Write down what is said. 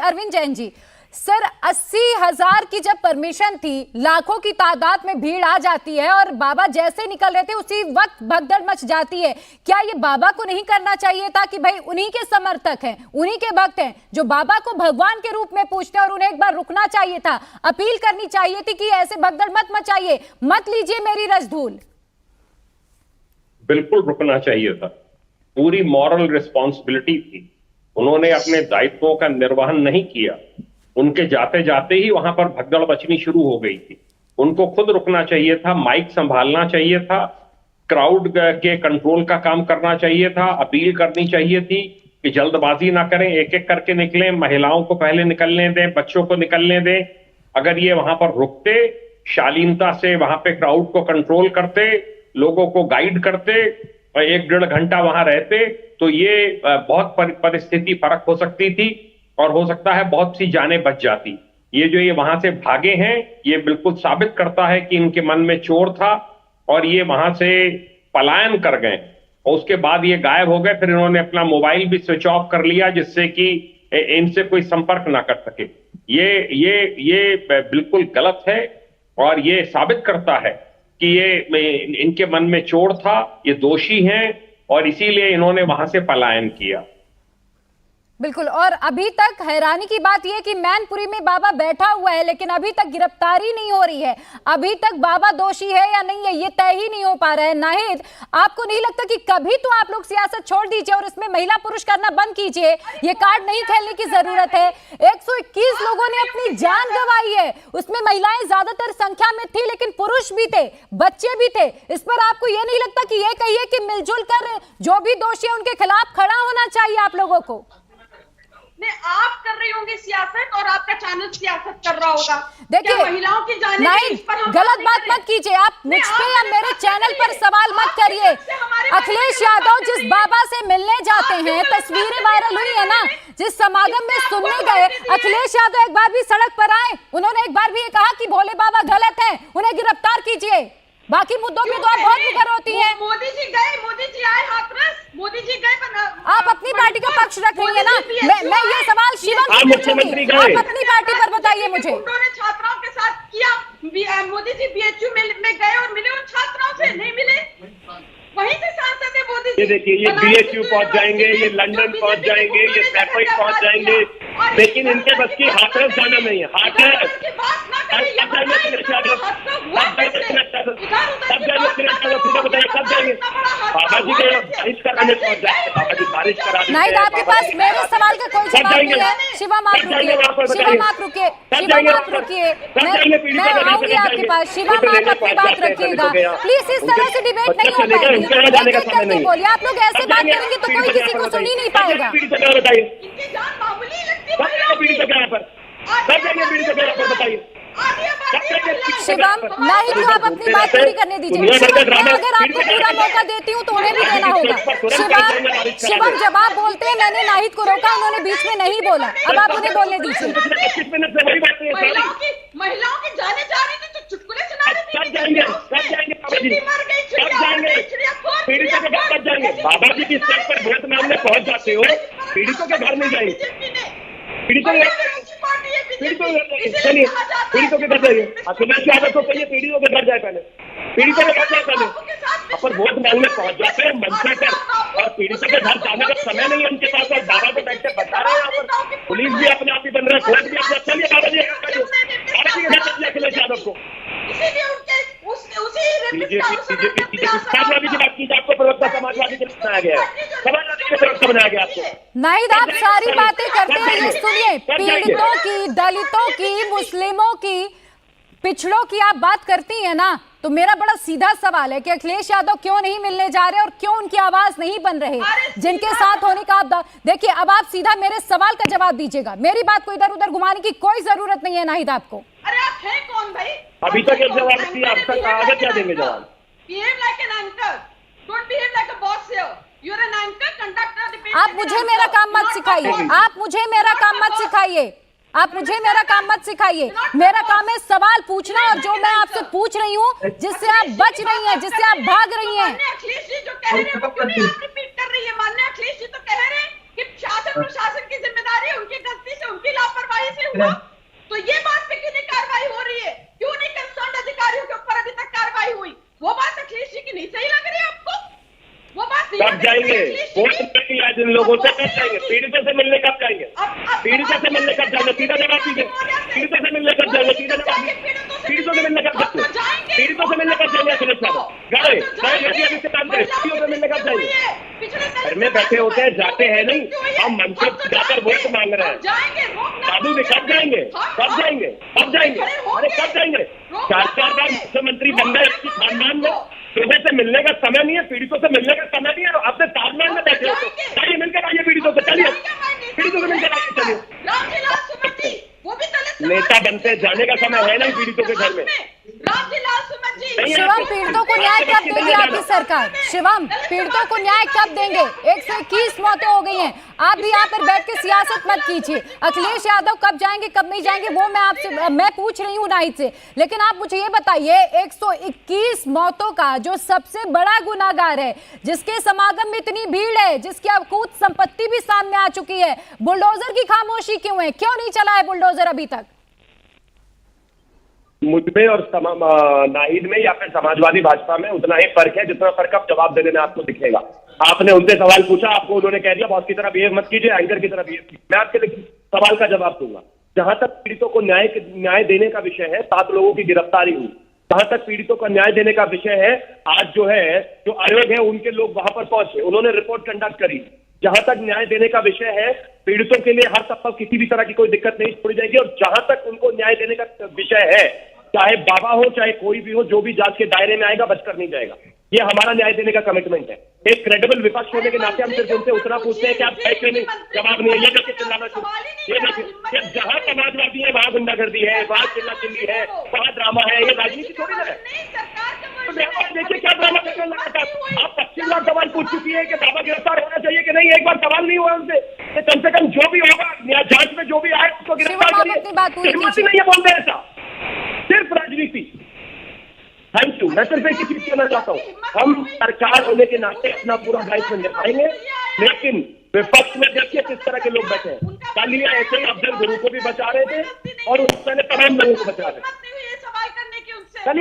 Arvind Jain ji, sir 80,000 की जब permission थी, लाखों की तादाद में भीड़ आ जाती है और बाबा जैसे निकल रहे थे उसी वक्त भगदड़ मच जाती है। क्या ये बाबा को नहीं करना चाहिए था कि भाई उन्हीं के समर्थक हैं, उन्हीं के भक्त हैं जो बाबा को भगवान के रूप में पूछते हैं और उन्हें एक बार रुकना चाहिए था, अपील करनी चाहिए थी कि ऐसे भगदड़ मत मचाइए, मत लीजिए मेरी रसधूल। बिल्कुल रुकना चाहिए था, पूरी मॉरल रिस्पॉन्सिबिलिटी थी। उन्होंने अपने दायित्वों का निर्वहन नहीं किया, उनके जाते जाते ही वहां पर भगदड़ मचनी शुरू हो गई थी। उनको खुद रुकना चाहिए था, माइक संभालना चाहिए था, क्राउड के कंट्रोल का काम करना चाहिए था, अपील करनी चाहिए थी कि जल्दबाजी ना करें, एक एक करके निकलें, महिलाओं को पहले निकलने दें, बच्चों को निकलने दें। अगर ये वहां पर रुकते, शालीनता से वहां पे क्राउड को कंट्रोल करते, लोगों को गाइड करते और 1-1.5 घंटा वहां रहते, तो ये बहुत परिस्थिति फर्क हो सकती थी और हो सकता है बहुत सी जानें बच जाती। ये वहां से भागे हैं, ये बिल्कुल साबित करता है कि इनके मन में चोर था और ये वहां से पलायन कर गए और उसके बाद ये गायब हो गए। फिर इन्होंने अपना मोबाइल भी स्विच ऑफ कर लिया जिससे कि इनसे कोई संपर्क ना कर सके। ये बिल्कुल गलत है और ये साबित करता है कि ये इनके मन में चोर था, ये दोषी हैं और इसीलिए इन्होंने वहां से पलायन किया। बिल्कुल। और अभी तक हैरानी की बात यह कि मैनपुरी में बाबा बैठा हुआ है लेकिन अभी तक गिरफ्तारी नहीं हो रही है। अभी तक बाबा दोषी है या नहीं है ये तय ही नहीं हो पा रहा है। नाहिद, आपको नहीं लगता कि कभी तो आप लोग सियासत छोड़ दीजिए और इसमें महिला पुरुष करना बंद कीजिए? ये कार्ड नहीं खेलने की जरूरत है। 121 लोगों ने अपनी जान गंवाई है, उसमें महिलाएं ज्यादातर संख्या में थी लेकिन पुरुष भी थे, बच्चे भी थे। इस पर आपको ये नहीं लगता कि ये कहिए कि मिलजुल कर जो भी दोषी है उनके खिलाफ खड़ा होना चाहिए आप लोगों को? नहीं, आप कर रही होंगी सियासत और आपका चैनल सियासत कर रहा होगा। देखिए, महिलाओं की जाने नहीं, गलत बात मत कीजिए। आप मुझ पे या मेरे चैनल पर सवाल मत करिए। अखिलेश यादव जिस बाबा से मिलने जाते हैं, तस्वीरें वायरल हुई है ना, जिस समागम में सुनने गए, अखिलेश यादव एक बार भी सड़क पर आए, उन्होंने एक बार भी ये कहा कि भोले बाबा गलत है, उन्हें गिरफ्तार कीजिए। बाकी मुद्दों पे तो आप बहुत मुखर होती हैं। मोदी जी गए, मोदी जी आए हाथरस, मोदी जी गए। आप अपनी पार्टी का पक्ष रख रही है ना। मैं ये सवाल शिवम से पूछूंगी, आप अपनी पार्टी पर बताइए मुझे। उन्होंने छात्राओं के साथ किया, मोदी जी BHU में गए और मिले उन छात्राओं से, नहीं मिले? वहीं से सांसद है मोदी जी। ये देखिए, ये BHU पहुंच जाएंगे, ये लंदन पहुंच जाएंगे, ये सैफई पहुंच जाएंगे, लेकिन इनके बस की हाथरस जाना नहीं है। हाथरस बाबा जी के बारिश कराने पहुंच जाएंगे, बाबा जी बारिश कराने। नहीं, आपके पास मेरे सवाल का कोई जवाब नहीं है। शिवम आप रुकिए, शिवम आप रुकिए, शिवम आप रुकिए, मैं आऊंगी आपके पास। शिवम आप अपनी बात रखिएगा प्लीज, इस तरह से डिबेट नहीं हो पाएगी। करके बोलिए, आप लोग ऐसे बात करेंगे तो कोई किसी को सुन ही नहीं पाएगा। शिवम नहीं, तो आप अपनी बात पूरी करने दीजिए। मैं अगर आपको पूरा मौका देती हूँ तो उन्हें भी देना होगा। शिवम जब आप बोलते हैं, मैंने नाहिद को रोका, उन्होंने बीच में नहीं बोला, अब आप उन्हें बोलने दीजिए। महिलाओं की जाने जा रही थी तो चुटकुले सुना रही थी। बाबा जी की स्टेज पर वोट मांगने पहुंच जाते हो, पीड़ितों के घर नहीं जाएंगे, पीड़ितों के घर जाइए। अखिलेश यादव को कहिए पीड़ितों के घर जाए, पहले पीड़ितों के घर जाए, पहले अपन वोट मांगने पहुंच जाते हैं मंच पर और पीड़ितों के घर जाने का समय नहीं है उनके पास। और बाबा को बैठ के बता रहे हैं यहाँ पर, पुलिस भी अपने आप ही बन रहा है, कोर्ट भी अपने। चलिए बाबा जी के घर चलिए अखिलेश यादव को। समाजवादी की बात की, आपको प्रवक्ता समाजवादी के लिए बनाया गया है, समाजवादी के प्रवक्ता बनाया गया आपको। नाहिद, आप सारी बातें करते हैं, ये सुनिए, पीड़ितों की, दलितों की, मुस्लिमों की, पिछड़ों की आप बात करती हैं ना, तो मेरा बड़ा सीधा सवाल है कि अखिलेश यादव क्यों नहीं मिलने जा रहे और क्यों उनकी आवाज नहीं बन रही जिनके साथ होने का आप देखिए। अब आप सीधा मेरे सवाल का जवाब दीजिएगा, मेरी बात को इधर उधर घुमाने की कोई जरूरत नहीं है नाहिद आपको। अरे आप हैं कौन भाई? अभी तक एक जवाब दिया, अब तक आगे क्या देंगे जवाब? Behave like an anchor, don't behave like a boss here. You're an anchor, conductor, debate. आप मुझे मेरा काम मत सिखाइए, आप मुझे मेरा काम मत सिखाइए, आप मुझे मेरा काम मत सिखाइए। मेरा काम है सवाल पूछना और जो मैं आपसे पूछ रही हूँ, जिससे आप बच रही हैं, जिससे आप भाग रही हैं। अखिलेश जी जो कह रहे हैं वो क्यों नहीं आप रिपीट कर रही है? माननीय अखिलेश जी तो कह रहे हैं कि शासन प्रशासन की जिम्मेदारी है, उनकी गलती से, उनकी लापरवाही हुआ, तो ये बात पे क्यों नहीं कार्रवाई हो रही है? क्यों नहीं कंसर्न अधिकारियों के ऊपर अभी तक कार्रवाई हुई? वो बात अखिलेश जी की नहीं सही लग रही है आपको? वो बात नहीं कब लग रही जाएंगे? अखिलेश जी वोट की? नहीं आज इन लोगों से कब जाएंगे? पीड़ितों से मिलने कब जाएंगे? पीड़ितों से मिलने कब जाएंगे? सीधा जवाब दीजिए। पीड़ितों से मिलने कब जाएंगे? सीधा जवाब दीजिए। पीड़ितों से मिलने कब जाएंगे? पीड़ितों से मिलने कब जाएंगे? अखिलेश यादव गए गए से काम करें, पीड़ितों से मिलने कब जाएंगे? घर में बैठे होते हैं, जाते हैं नहीं, हम मंच पे जाकर वोट मांग रहे हैं। साधु जी कब जाएंगे? कब जाएंगे? कब जाएंगे? अरे कब जाएंगे? 4 बार मुख्यमंत्री बन गए अपने खानदान में, सुबह से मिलने का समय नहीं है, पीड़ितों से मिलने का समय नहीं है, आपने ताजमहल में बैठे हो तो चलिए मिलकर आइए पीड़ितों से, चलिए पीड़ितों से मिलकर आइए, चलिए। नेता बनते जाने का समय है नहीं पीड़ितों के घर में। शिवम, पीड़ितों को न्याय कब देगी आपकी सरकार? शिवम, पीड़ितों को न्याय कब देंगे? 121 मौतें हो गई हैं, आप भी यहाँ पर बैठ के सियासत मत कीजिए। अखिलेश यादव कब जाएंगे कब नहीं जाएंगे वो मैं पूछ रही हूँ नाहिद से, लेकिन आप मुझे ये बताइए 121 मौतों का जो सबसे बड़ा गुनाहगार है, जिसके समागम में इतनी भीड़ है, जिसकी अकूत संपत्ति भी सामने आ चुकी है, बुलडोजर की खामोशी क्यों है? क्यों नहीं चला है बुलडोजर अभी तक? मुझमें और नाहिद में या फिर समाजवादी भाजपा में उतना ही फर्क है जितना फर्क आप जवाब देने में आपको दिखेगा। आपने उनसे सवाल पूछा, आपको उन्होंने कह दिया बॉस की तरह बिहेव मत कीजिए, एंकर की तरह बिहेव कीजिए। मैं आपके लेकिन सवाल का जवाब दूंगा। जहां तक पीड़ितों को न्याय देने का विषय है, 7 लोगों की गिरफ्तारी हुई। जहां तक पीड़ितों का न्याय देने का विषय है, आज जो आयोग है उनके लोग वहां पर पहुंचे, उन्होंने रिपोर्ट कंडक्ट करी। जहां तक न्याय देने का विषय है, पीड़ितों के लिए हर संभव किसी भी तरह की कोई दिक्कत नहीं छोड़ी जाएगी। और जहां तक उनको न्याय देने का विषय है, चाहे बाबा हो चाहे कोई भी हो, जो भी जांच के दायरे में आएगा बचकर नहीं जाएगा। ये हमारा न्याय देने का कमिटमेंट है। एक क्रेडिबल विपक्ष होने के नाते हम सिर्फ उनसे उतना पूछते हैं कि आप है क्यों नहीं, जवाब नहीं है। ये देखिए चिल्लाना शुरू, ये देखिए जहां समाजवादी है वहां गुंडागर्दी है, वहां चिल्ला चिल्ली है, वहां ड्रामा है। ये राजनीति थोड़ी ना है। देखिए क्या ड्रामा करने लगा था। आप 25 बार सवाल पूछ चुकी है कि बाबा गिरफ्तार होना चाहिए कि नहीं, एक बार सवाल नहीं हुआ उनसे। कम से कम जो भी होगा जांच में जो भी आए उसको गिरफ्तार करिए। नहीं है बोलते ऐसा, सिर्फ राजनीति। Thank you. मैं सिर्फ एक ही चीज कहना चाहता हूँ, हम सरकार होने के नाते अपना पूरा दायित्व निभाएंगे, लेकिन विपक्ष में देखिए किस तरह के लोग बैठे हैं। कल ये ऐसे ही अफजल गुरु को भी बचा रहे थे और उस पहले तमाम लोगों को बचा रहे थे।